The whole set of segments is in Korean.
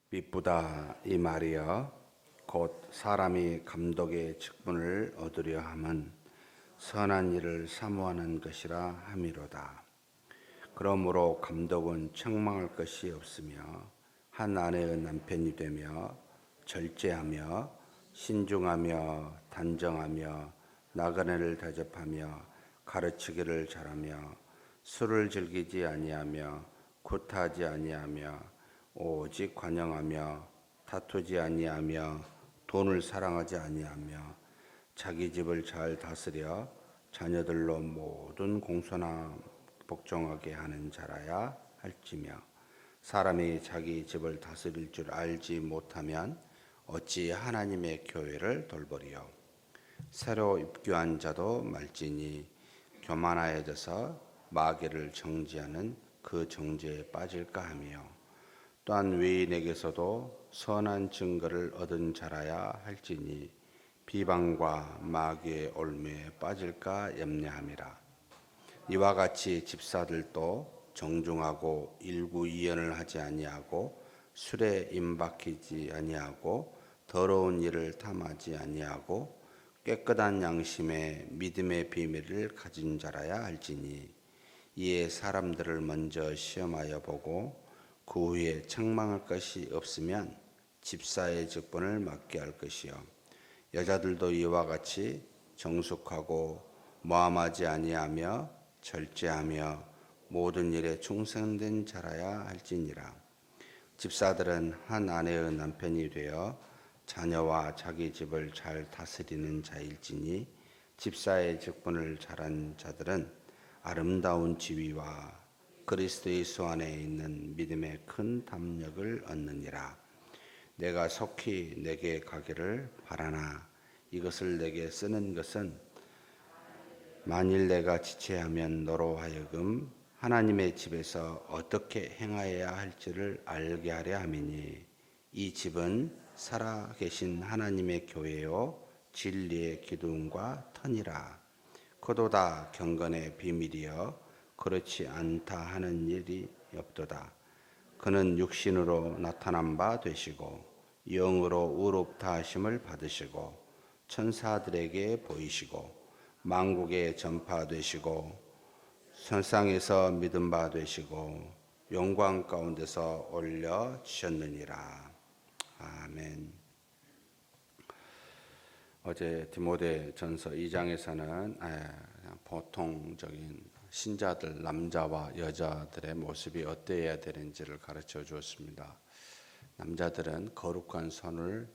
미쁘다 이 말이여 곧 사람이 감독의 직분을 얻으려 함은 선한 일을 사모하는 것이라 함이로다. 그러므로 감독은 책망할 것이 없으며 한 아내의 남편이 되며 절제하며 신중하며 단정하며 나그네를 대접하며 가르치기를 잘하며 술을 즐기지 아니하며 구타하지 아니하며 오직 관용하며 다투지 아니하며 돈을 사랑하지 아니하며 자기 집을 잘 다스려 자녀들로 모든 공손함 복종하게 하는 자라야 할지며 사람이 자기 집을 다스릴 줄 알지 못하면 어찌 하나님의 교회를 돌보리요. 새로 입교한 자도 말지니 교만하여져서 마귀를 정죄하는 그 정죄에 빠질까 하며 또한 외인에게서도 선한 증거를 얻은 자라야 할지니 비방과 마귀의 올무에 빠질까 염려함이라. 이와 같이 집사들도 정중하고 일구이연을 하지 아니하고 술에 임박히지 아니하고 더러운 일을 탐하지 아니하고 깨끗한 양심에 믿음의 비밀을 가진 자라야 할지니 이에 사람들을 먼저 시험하여 보고 그 후에 책망할 것이 없으면 집사의 직분을 맡게 할 것이요 여자들도 이와 같이 정숙하고 모함하지 아니하며 절제하며 모든 일에 충성된 자라야 할지니라. 집사들은 한 아내의 남편이 되어 자녀와 자기 집을 잘 다스리는 자일지니 집사의 직분을 잘한 자들은 아름다운 지위와 그리스도 예수 안에 있는 믿음의 큰 담력을 얻느니라. 내가 속히 내게 가기를 바라나 이것을 내게 쓰는 것은 만일 내가 지체하면 너로 하여금 하나님의 집에서 어떻게 행하여야 할지를 알게 하려 함이니 이 집은 살아계신 하나님의 교회요 진리의 기둥과 터니라. 그도 다 경건의 비밀이여 그렇지 않다 하는 일이 없도다. 그는 육신으로 나타난 바 되시고 영으로 의롭다 하심을 받으시고 천사들에게 보이시고 만국에 전파되시고 선상에서 믿음 바 되시고 영광 가운데서 올려주셨느니라. 아멘. 어제 디모데전서 2장에서는 보통적인 신자들 남자와 여자들의 모습이 어때야 되는지를 가르쳐 주었습니다. 남자들은 거룩한 손으로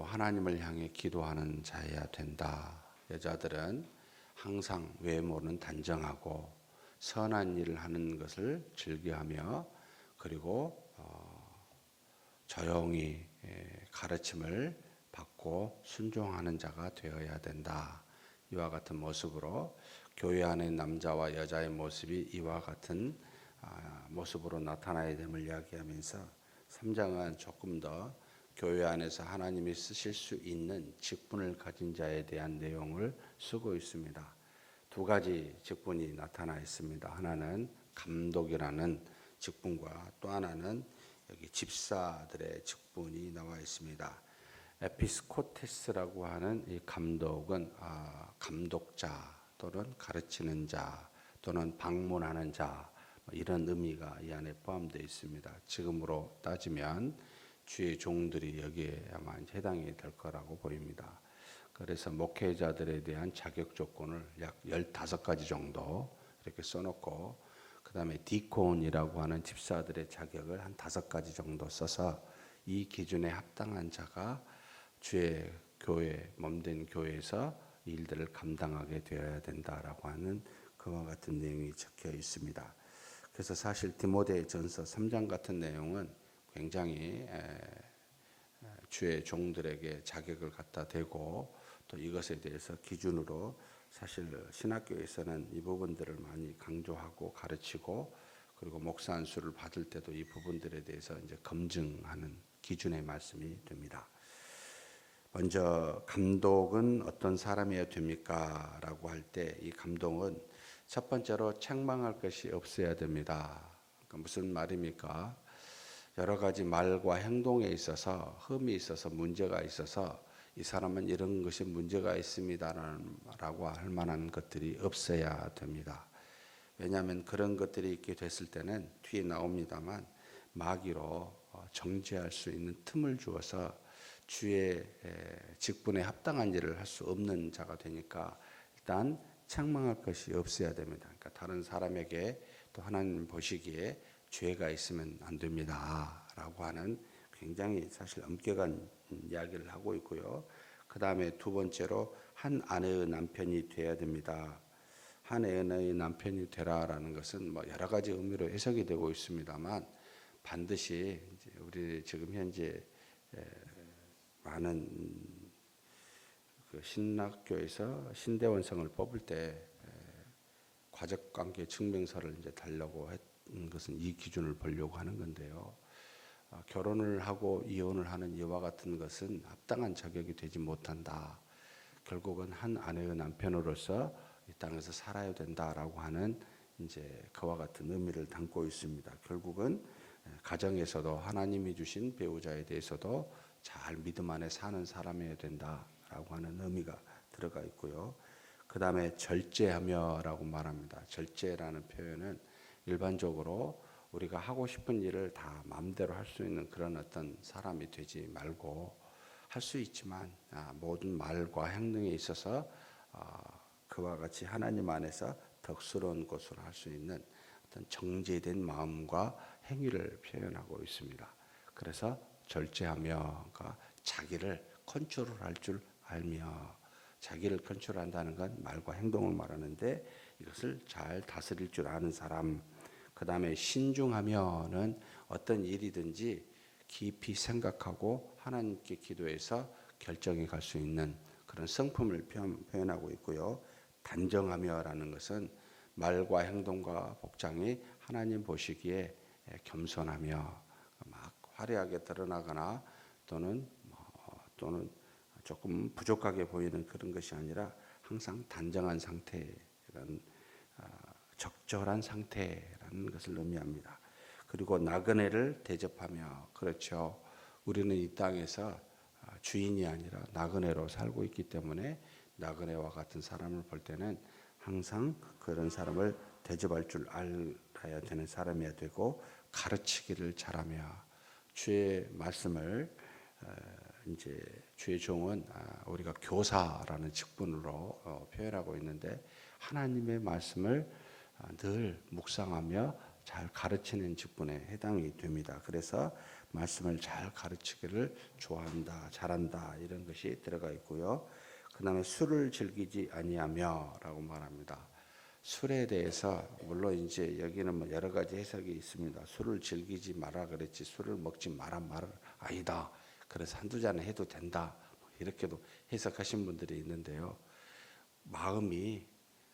하나님을 향해 기도하는 자여야 된다. 여자들은 항상 외모는 단정하고 선한 일을 하는 것을 즐겨하며 그리고 조용히 가르침을 받고 순종하는 자가 되어야 된다. 이와 같은 모습으로 교회 안의 남자와 여자의 모습이 이와 같은 모습으로 나타나야 됨을 이야기하면서 3장은 조금 더 교회 안에서 하나님이 쓰실 수 있는 직분을 가진 자에 대한 내용을 쓰고 있습니다. 두 가지 직분이 나타나 있습니다. 하나는 감독이라는 직분과 또 하나는 여기 집사들의 직분이 나와 있습니다. 에피스코테스라고 하는 이 감독은 감독자 또는 가르치는 자 또는 방문하는 자 이런 의미가 이 안에 포함되어 있습니다. 지금으로 따지면 주의 종들이 여기에 아마 해당이 될 거라고 보입니다. 그래서 목회자들에 대한 자격 조건을 약 15가지 정도 이렇게 써놓고 그 다음에 디콘이라고 하는 집사들의 자격을 한 5가지 정도 써서 이 기준에 합당한 자가 주의 교회, 몸된 교회에서 일들을 감당하게 되어야 된다라고 하는 그와 같은 내용이 적혀 있습니다. 그래서 사실 디모데전서 3장 같은 내용은 굉장히 주의 종들에게 자격을 갖다 대고 또 이것에 대해서 기준으로 사실 신학교에서는 이 부분들을 많이 강조하고 가르치고 그리고 목사 안수를 받을 때도 이 부분들에 대해서 이제 검증하는 기준의 말씀이 됩니다. 먼저 감독은 어떤 사람이어야 됩니까? 라고 할 때 이 감독은 첫 번째로 책망할 것이 없어야 됩니다. 그러니까 무슨 말입니까? 여러 가지 말과 행동에 있어서 흠이 있어서 문제가 있어서 이 사람은 이런 것이 문제가 있습니다라고 할 만한 것들이 없어야 됩니다. 왜냐하면 그런 것들이 있게 됐을 때는 뒤에 나옵니다만 마귀로 정죄할 수 있는 틈을 주어서 주의 직분에 합당한 일을 할 수 없는 자가 되니까 일단 책망할 것이 없어야 됩니다. 그러니까 다른 사람에게 또 하나님 보시기에 죄가 있으면 안 됩니다라고 하는 굉장히 사실 엄격한 이야기를 하고 있고요. 그 다음에 두 번째로 한 아내의 남편이 돼야 됩니다. 한 아내의 남편이 되라라는 것은 뭐 여러 가지 의미로 해석이 되고 있습니다만 반드시 이제 우리 지금 현재 많은 그 신학교에서 신대원성을 뽑을 때 가족관계 증명서를 이제 달라고 했던 것은 이 기준을 보려고 하는 건데요. 결혼을 하고 이혼을 하는 이와 같은 것은 합당한 자격이 되지 못한다. 결국은 한 아내의 남편으로서 이 땅에서 살아야 된다라고 하는 이제 그와 같은 의미를 담고 있습니다. 결국은 가정에서도 하나님이 주신 배우자에 대해서도 잘 믿음 안에 사는 사람이어야 된다라고 하는 의미가 들어가 있고요. 그 다음에 절제하며라고 말합니다. 절제라는 표현은 일반적으로 우리가 하고 싶은 일을 다 마음대로 할 수 있는 그런 어떤 사람이 되지 말고 할 수 있지만 모든 말과 행동에 있어서 그와 같이 하나님 안에서 덕스러운 것으로 할 수 있는 어떤 정제된 마음과 행위를 표현하고 있습니다. 그래서 절제하며가 자기를 컨트롤할 줄 알며, 자기를 컨트롤한다는 건 말과 행동을 말하는데 이것을 잘 다스릴 줄 아는 사람. 그 다음에 신중하며는 어떤 일이든지 깊이 생각하고 하나님께 기도해서 결정해 갈 수 있는 그런 성품을 표현하고 있고요. 단정하며라는 것은 말과 행동과 복장이 하나님 보시기에 겸손하며 막 화려하게 드러나거나 또는 조금 부족하게 보이는 그런 것이 아니라 항상 단정한 상태, 이런 적절한 상태라는 것을 의미합니다. 그리고 나그네를 대접하며, 그렇죠. 우리는 이 땅에서 주인이 아니라 나그네로 살고 있기 때문에 나그네와 같은 사람을 볼 때는 항상 그런 사람을 대접할 줄 알아야 되는 사람이어야 되고, 가르치기를 잘하며, 주의 말씀을 이제 주의 종은 우리가 교사라는 직분으로 표현하고 있는데 하나님의 말씀을 늘 묵상하며 잘 가르치는 직분에 해당이 됩니다. 그래서 말씀을 잘 가르치기를 좋아한다, 잘한다 이런 것이 들어가 있고요. 그 다음에 술을 즐기지 아니하며라고 말합니다. 술에 대해서 물론 이제 여기는 뭐 여러 가지 해석이 있습니다. 술을 즐기지 마라 그랬지 술을 먹지 마라 말 아니다. 그래서 한두 잔 해도 된다. 이렇게도 해석하신 분들이 있는데요. 마음이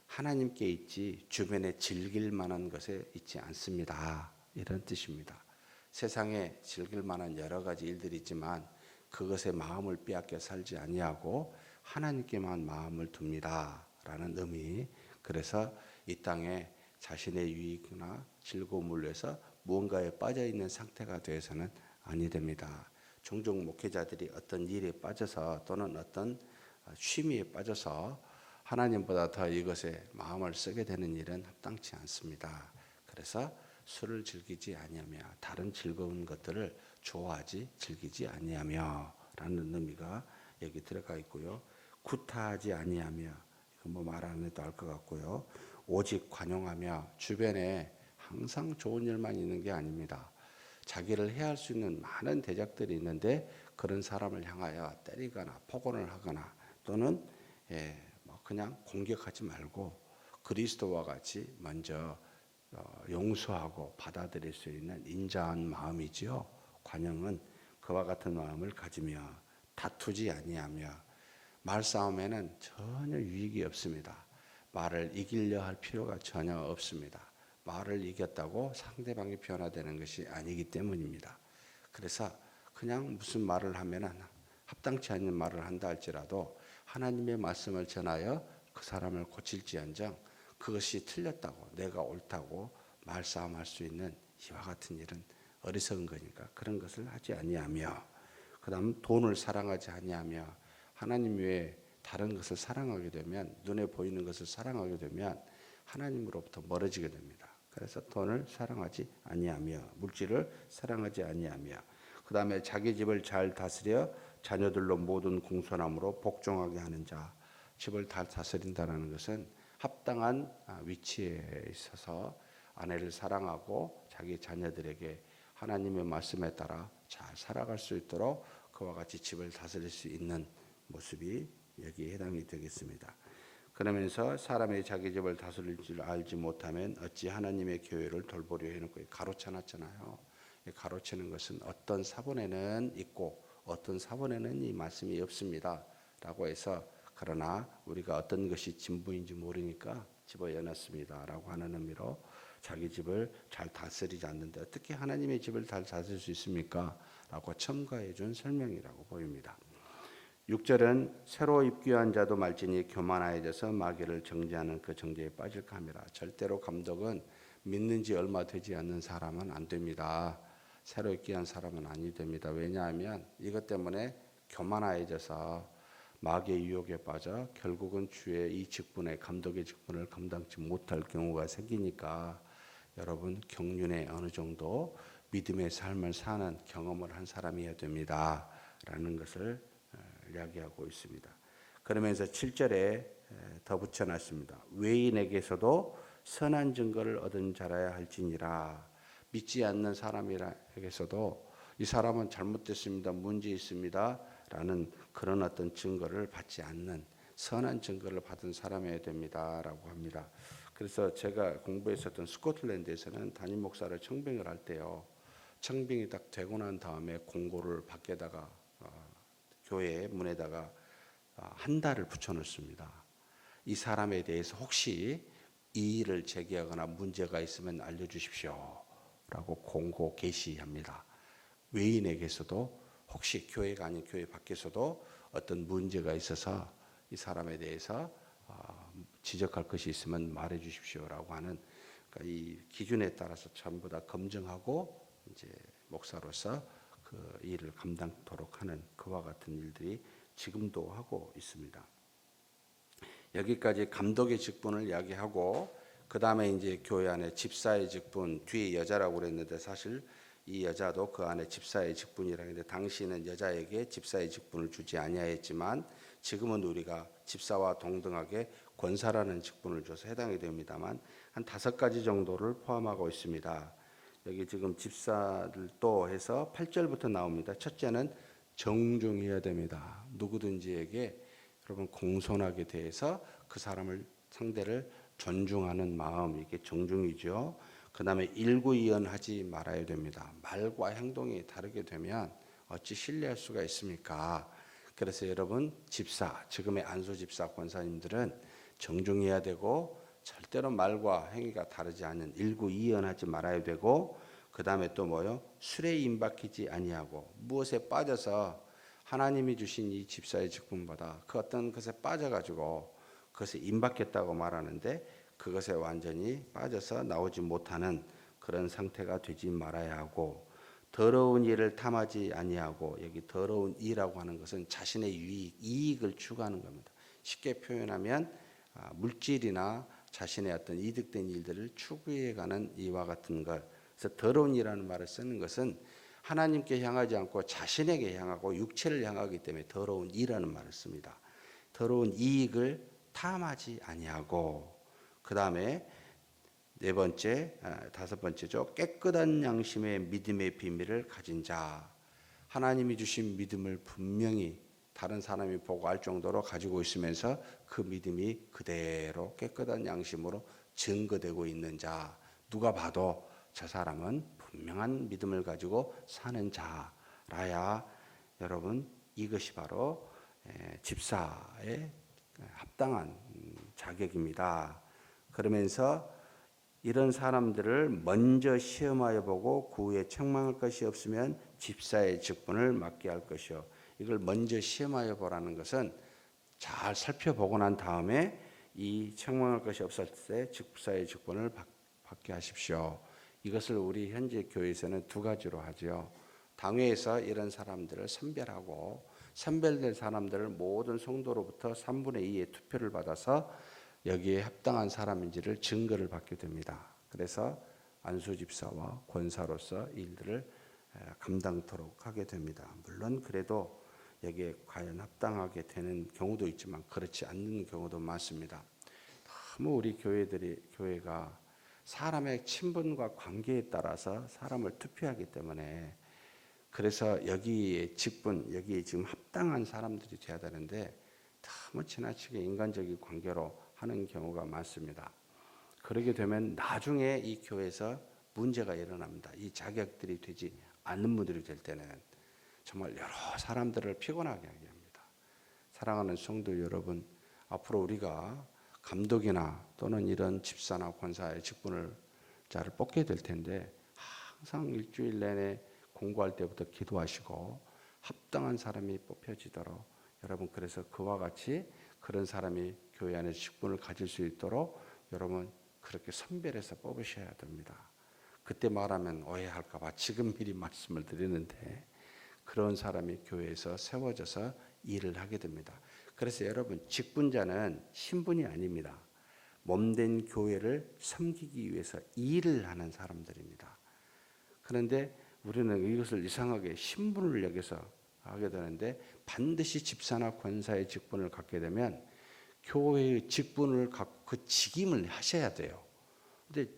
하나님께 있지 주변에 즐길 만한 것에 있지 않습니다. 이런 뜻입니다. 세상에 즐길 만한 여러 가지 일들이 있지만 그것에 마음을 빼앗겨 살지 아니하고 하나님께만 마음을 둡니다. 라는 의미. 그래서 이 땅에 자신의 유익이나 즐거움을 위해서 무언가에 빠져 있는 상태가 되어서는 아니 됩니다. 종종 목회자들이 어떤 일에 빠져서 또는 어떤 취미에 빠져서 하나님보다 더 이것에 마음을 쓰게 되는 일은 합당치 않습니다. 그래서 술을 즐기지 아니하며 다른 즐거운 것들을 좋아하지 즐기지 아니하며 라는 의미가 여기 들어가 있고요. 구타하지 아니하며, 이건 뭐 말 안 해도 알 것 같고요. 오직 관용하며, 주변에 항상 좋은 일만 있는 게 아닙니다. 자기를 해할 수 있는 많은 대적들이 있는데 그런 사람을 향하여 때리거나 폭언을 하거나 또는 뭐 그냥 공격하지 말고 그리스도와 같이 먼저 용서하고 받아들일 수 있는 인자한 마음이지요. 관용은 그와 같은 마음을 가지며 다투지 아니하며, 말싸움에는 전혀 유익이 없습니다. 말을 이기려 할 필요가 전혀 없습니다. 말을 이겼다고 상대방이 변화되는 것이 아니기 때문입니다. 그래서 그냥 무슨 말을 하면은 합당치 않는 말을 한다 할지라도 하나님의 말씀을 전하여 그 사람을 고칠지언정 그것이 틀렸다고 내가 옳다고 말싸움할 수 있는 이와 같은 일은 어리석은 거니까 그런 것을 하지 아니하며, 그다음 돈을 사랑하지 아니하며, 하나님 외에 다른 것을 사랑하게 되면, 눈에 보이는 것을 사랑하게 되면 하나님으로부터 멀어지게 됩니다. 그래서 돈을 사랑하지 아니하며, 물질을 사랑하지 아니하며, 그다음에 자기 집을 잘 다스려 자녀들로 모든 공손함으로 복종하게 하는 자. 집을 잘 다스린다는 것은 합당한 위치에 있어서 아내를 사랑하고 자기 자녀들에게 하나님의 말씀에 따라 잘 살아갈 수 있도록 그와 같이 집을 다스릴 수 있는 모습이 여기에 해당이 되겠습니다. 그러면서 사람이 자기 집을 다스릴 줄 알지 못하면 어찌 하나님의 교회를 돌보려 해놓고 가로쳐놨잖아요. 가로치는 것은 어떤 사본에는 있고 어떤 사본에는 이 말씀이 없습니다 라고 해서, 그러나 우리가 어떤 것이 진부인지 모르니까 집어넣었습니다 라고 하는 의미로 자기 집을 잘 다스리지 않는데 어떻게 하나님의 집을 잘 다스릴 수 있습니까? 라고 첨가해 준 설명이라고 보입니다. 6절은 새로 입교한 자도 말지니 교만하여져서 마귀를 정죄하는 그 정죄에 빠질까 함이라. 절대로 감독은 믿는 지 얼마 되지 않는 사람은 안 됩니다. 새로 입교한 사람은 아니 됩니다. 왜냐하면 이것 때문에 교만하여져서 마귀의 유혹에 빠져 결국은 주의 이 직분의 감독의 직분을 감당치 못할 경우가 생기니까, 여러분 경륜에 어느 정도 믿음의 삶을 사는 경험을 한 사람이어야 됩니다 라는 것을 이야기하고 있습니다. 그러면서 7절에 더 붙여놨습니다. 외인에게서도 선한 증거를 얻은 자라야 할지니라. 믿지 않는 사람에게서도 이 사람은 잘못됐습니다, 문제 있습니다 라는 그런 어떤 증거를 받지 않는 선한 증거를 받은 사람이어야 됩니다 라고 합니다. 그래서 제가 공부했었던 스코틀랜드에서는 담임 목사를 청빙을 할 때요, 청빙이 딱 되고 난 다음에 공고를 밖에다가 교회 문에다가 한 달을 붙여놓습니다. 이 사람에 대해서 혹시 이의를 제기하거나 문제가 있으면 알려주십시오 라고 공고 게시합니다. 외인에게서도 혹시 교회가 아닌 교회 밖에서도 어떤 문제가 있어서 이 사람에 대해서 지적할 것이 있으면 말해 주십시오라고 하는, 그러니까 이 기준에 따라서 전부 다 검증하고 이제 목사로서 그 일을 감당토록 하는 그와 같은 일들이 지금도 하고 있습니다. 여기까지 감독의 직분을 이야기하고, 그 다음에 이제 교회 안에 집사의 직분, 뒤에 여자라고 그랬는데 사실 이 여자도 그 안에 집사의 직분이라고 했는데, 당시에는 여자에게 집사의 직분을 주지 아니하였지만 지금은 우리가 집사와 동등하게 권사라는 직분을 줘서 해당이 됩니다만 한 5가지 정도를 포함하고 있습니다. 여기 지금 집사들도 해서 8절부터 나옵니다. 첫째는 정중해야 됩니다. 누구든지에게 여러분 공손하게 대해서 그 사람을 상대를 존중하는 마음, 이게 정중이죠. 그 다음에 일구이연하지 말아야 됩니다. 말과 행동이 다르게 되면 어찌 신뢰할 수가 있습니까? 그래서 여러분 집사, 지금의 안수 집사 권사님들은 정중해야 되고, 절대로 말과 행위가 다르지 않은 일구이연하지 말아야 되고, 그 다음에 또 뭐요? 술에 임박히지 아니하고, 무엇에 빠져서 하나님이 주신 이 집사의 직분보다 그 어떤 것에 빠져가지고 그것에 임박했다고 말하는데 그것에 완전히 빠져서 나오지 못하는 그런 상태가 되지 말아야 하고, 더러운 일을 탐하지 아니하고, 여기 더러운 일이라고 하는 것은 자신의 유익, 이익을 추구하는 겁니다. 쉽게 표현하면 물질이나 자신의 어떤 이득된 일들을 추구해가는 이와 같은 것. 그래서 더러운 일이라는 말을 쓰는 것은 하나님께 향하지 않고 자신에게 향하고 육체를 향하기 때문에 더러운 일이라는 말을 씁니다. 더러운 이익을 탐하지 아니하고, 그 다음에 네 번째, 5번째죠. 깨끗한 양심의 믿음의 비밀을 가진 자. 하나님이 주신 믿음을 분명히 다른 사람이 보고 알 정도로 가지고 있으면서 그 믿음이 그대로 깨끗한 양심으로 증거되고 있는 자. 누가 봐도 저 사람은 분명한 믿음을 가지고 사는 자라야, 여러분 이것이 바로 집사의 합당한 자격입니다. 그러면서 이런 사람들을 먼저 시험하여 보고 그 후에 책망할 것이 없으면 집사의 직분을 맡게 할 것이요. 이걸 먼저 시험하여 보라는 것은 잘 살펴보고 난 다음에 이 책망할 것이 없을 때 집사의 직분을 받게 하십시오. 이것을 우리 현재 교회에서는 두 가지로 하죠. 당회에서 이런 사람들을 선별하고 선별된 사람들을 모든 성도로부터 3분의 2의 투표를 받아서 여기에 합당한 사람인지를 증거를 받게 됩니다. 그래서 안수 집사와 권사로서 일들을 감당토록 하게 됩니다. 물론 그래도 여기에 과연 합당하게 되는 경우도 있지만 그렇지 않는 경우도 많습니다. 너무 우리 교회가 사람의 친분과 관계에 따라서 사람을 투표하기 때문에 그래서 여기에 직분, 여기에 지금 합당한 사람들이 돼야 되는데 너무 지나치게 인간적인 관계로 하는 경우가 많습니다. 그러게 되면 나중에 이 교회에서 문제가 일어납니다. 이 자격들이 되지 않는 분들이 될 때는 정말 여러 사람들을 피곤하게 하게 합니다. 사랑하는 성도 여러분, 앞으로 우리가 감독이나 또는 이런 집사나 권사의 직분을 자를 뽑게 될 텐데 항상 일주일 내내 공부할 때부터 기도하시고 합당한 사람이 뽑혀지도록 여러분 그래서 그와 같이 그런 사람이 교회 안에 직분을 가질 수 있도록 여러분 그렇게 선별해서 뽑으셔야 됩니다. 그때 말하면 오해할까 봐 지금 미리 말씀을 드리는데 그런 사람이 교회에서 세워져서 일을 하게 됩니다. 그래서 여러분 직분자는 신분이 아닙니다. 몸된 교회를 섬기기 위해서 일을 하는 사람들입니다. 그런데 우리는 이것을 이상하게 신분을 여기서 하게 되는데 반드시 집사나 권사의 직분을 갖게 되면 교회의 직분을 갖고 그 직임을 하셔야 돼요. 근데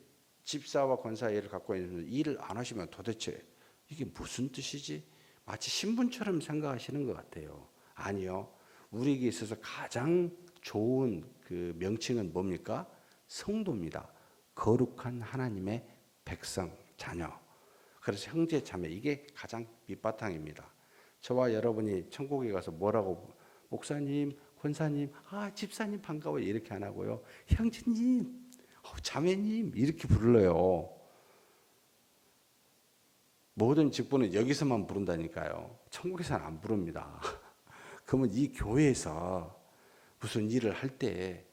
집사와 권사의 일을 갖고 있는 일을 안 하시면 도대체 이게 무슨 뜻이지? 마치 신분처럼 생각하시는 것 같아요. 아니요. 우리에게 있어서 가장 좋은 그 명칭은 뭡니까? 성도입니다. 거룩한 하나님의 백성, 자녀. 그래서 형제 자매 이게 가장 밑바탕입니다. 저와 여러분이 천국에 가서 뭐라고 목사님, 권사님, 집사님 반가워요 이렇게 안 하고요. 형제님, 자매님 이렇게 불러요. 모든 직분은 여기서만 부른다니까요. 천국에서는 안 부릅니다. 그러면 이 교회에서 무슨 일을 할 때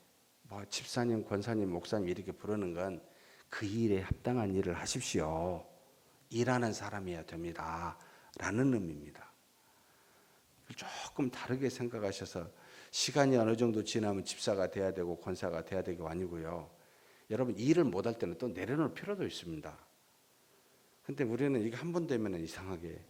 집사님, 권사님, 목사님 이렇게 부르는 건 그 일에 합당한 일을 하십시오. 일하는 사람이어야 됩니다. 라는 의미입니다. 조금 다르게 생각하셔서 시간이 어느 정도 지나면 집사가 돼야 되고 권사가 돼야 되고 아니고요. 여러분 일을 못할 때는 또 내려놓을 필요도 있습니다. 근데 우리는 이거 한 번 되면 이상하게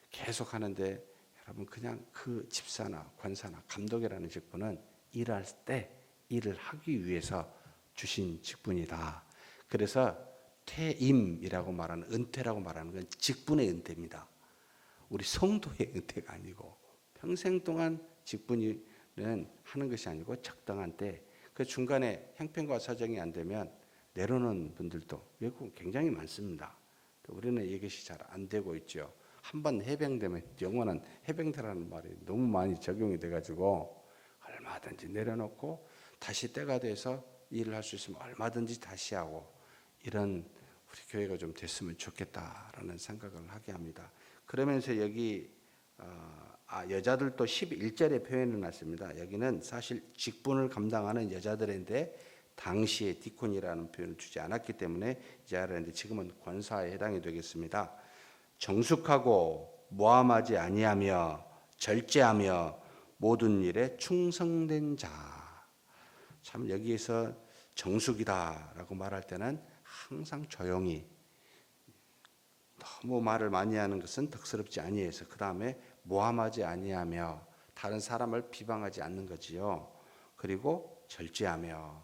계속 하는데 여러분 그냥 그 집사나 권사나 감독이라는 직분은 일할 때 일을 하기 위해서 주신 직분이다. 그래서 퇴임이라고 말하는 은퇴라고 말하는 건 직분의 은퇴입니다. 우리 성도의 은퇴가 아니고 평생 동안 직분은 하는 것이 아니고 적당한 때 그 중간에 형편과 사정이 안 되면 내려놓는 분들도 외국은 굉장히 많습니다. 우리는 이것이 잘 안 되고 있죠. 한번 해병되면 영원한 해병대라는 말이 너무 많이 적용이 돼가지고 얼마든지 내려놓고 다시 때가 돼서 일을 할 수 있으면 얼마든지 다시 하고 이런 우리 교회가 좀 됐으면 좋겠다라는 생각을 하게 합니다. 그러면서 여기 여자들도 11절에 표현해 놨습니다. 여기는 사실 직분을 감당하는 여자들인데 당시에 디콘이라는 표현을 주지 않았기 때문에 이제 알았는데 지금은 권사에 해당이 되겠습니다. 정숙하고 모함하지 아니하며 절제하며 모든 일에 충성된 자. 참 여기에서 정숙이다라고 말할 때는 항상 조용히 너무 말을 많이 하는 것은 덕스럽지 아니해서 그 다음에 모함하지 아니하며 다른 사람을 비방하지 않는 거지요. 그리고 절제하며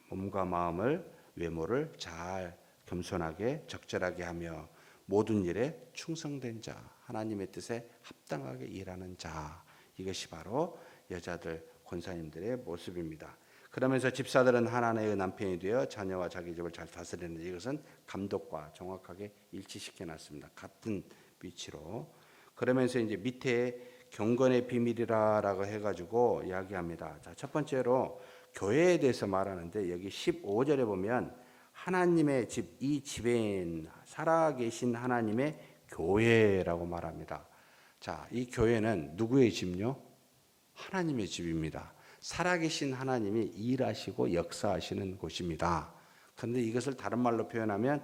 몸과 마음을 외모를 잘 겸손하게 적절하게 하며 모든 일에 충성된 자, 하나님의 뜻에 합당하게 일하는 자. 이것이 바로 여자들 권사님들의 모습입니다. 그러면서 집사들은 하나님의 남편이 되어 자녀와 자기 집을 잘 다스리는 이것은 감독과 정확하게 일치시켜 놨습니다. 같은 위치로. 그러면서 이제 밑에 경건의 비밀이라고 해가지고 이야기합니다. 자, 첫 번째로 교회에 대해서 말하는데 여기 15절에 보면 하나님의 집, 이 집에 살아계신 하나님의 교회라고 말합니다. 자, 이 교회는 누구의 집요? 하나님의 집입니다. 살아계신 하나님이 일하시고 역사하시는 곳입니다. 그런데 이것을 다른 말로 표현하면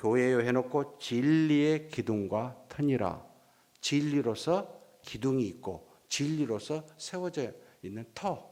교회요 해놓고 진리의 기둥과 터니라. 진리로서 기둥이 있고 진리로서 세워져 있는 터.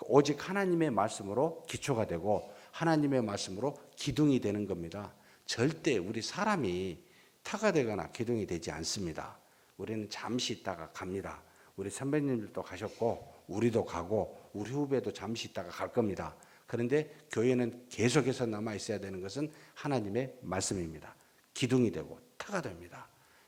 오직 하나님의 말씀으로 기초가 되고 하나님의 말씀으로 기둥이 되는 겁니다. 절대 우리 사람이 터가 되거나 기둥이 되지 않습니다. 우리는 잠시 있다가 갑니다. 우리 선배님들도 가셨고 우리도 가고 우리 후배도 잠시 있다가 갈 겁니다. 그런데 교회는 계속해서 남아 있어야 되는 것은 하나님의 말씀입니다. 기둥이 되고 터가 됩니다.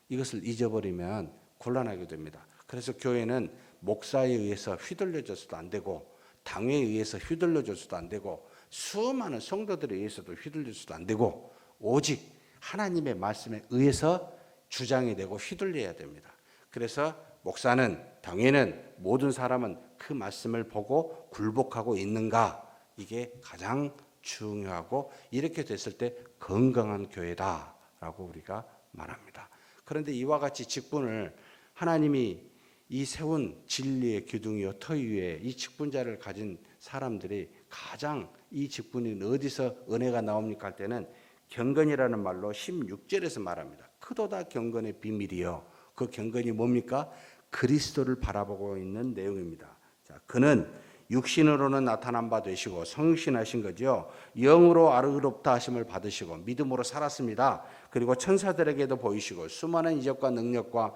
이것을 잊어버리면 곤란하게 됩니다. 그래서 교회는 목사에 의해서 휘둘려져서도 안 되고 당회에 의해서 휘둘려져서도 안 되고 수많은 성도들에 의해서도 휘둘려서도 안 되고 오직 하나님의 말씀에 의해서 주장이 되고 휘둘려야 됩니다. 그래서 목사는 당회는 모든 사람은 그 말씀을 보고 굴복하고 있는가, 이게 가장 중요하고 이렇게 됐을 때 건강한 교회다라고 우리가 말합니다. 그런데 이와 같이 직분을 하나님이 이 세운 진리의 기둥이요 터 위에 이 직분자를 가진 사람들이 가장 이 직분이 어디서 은혜가 나옵니까 할 때는 경건이라는 말로 16절에서 말합니다. 크도다 경건의 비밀이요. 그 경건이 뭡니까? 그리스도를 바라보고 있는 내용입니다. 자, 그는 육신으로는 나타난 바 되시고 성신하신 거죠. 영으로 아르그롭다 하심을 받으시고 믿음으로 살았습니다. 그리고 천사들에게도 보이시고 수많은 이적과 능력과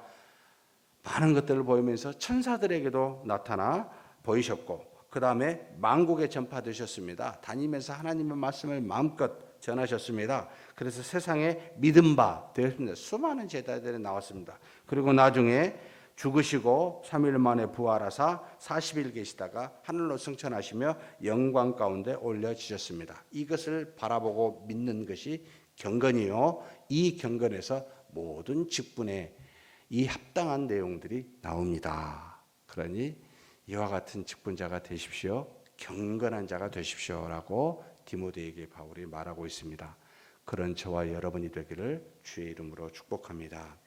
많은 것들을 보이면서 천사들에게도 나타나 보이셨고 그 다음에 만국에 전파되셨습니다. 다니면서 하나님의 말씀을 마음껏 전하셨습니다. 그래서 세상에 믿음 바 되었습니다. 수많은 제자들이 나왔습니다. 그리고 나중에 죽으시고 3일 만에 부활하사 40일 계시다가 하늘로 승천하시며 영광 가운데 올려지셨습니다. 이것을 바라보고 믿는 것이 경건이요. 이 경건에서 모든 직분에 이 합당한 내용들이 나옵니다. 그러니 이와 같은 직분자가 되십시오. 경건한 자가 되십시오라고 디모데에게 바울이 말하고 있습니다. 그런 저와 여러분이 되기를 주의 이름으로 축복합니다.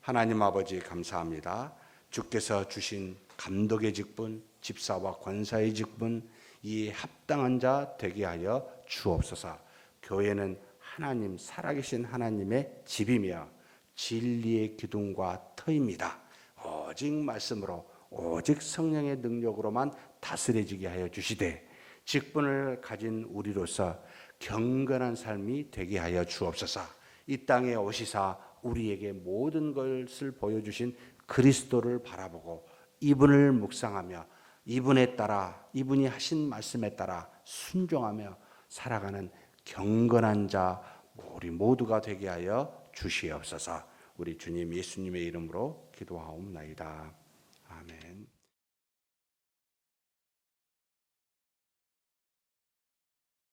하나님 아버지 감사합니다. 주께서 주신 감독의 직분, 집사와 권사의 직분, 이 합당한 자 되게 하여 주옵소서. 교회는 하나님 살아계신 하나님의 집이며 진리의 기둥과 터입니다. 오직 말씀으로 오직 성령의 능력으로만 다스려지게 하여 주시되 직분을 가진 우리로서 경건한 삶이 되게 하여 주옵소서. 이 땅에 오시사 우리에게 모든 것을 보여주신 그리스도를 바라보고 이분을 묵상하며 이분에 따라 이분이 하신 말씀에 따라 순종하며 살아가는 경건한 자 우리 모두가 되게 하여 주시옵소서. 우리 주님 예수님의 이름으로 기도하옵나이다. 아멘.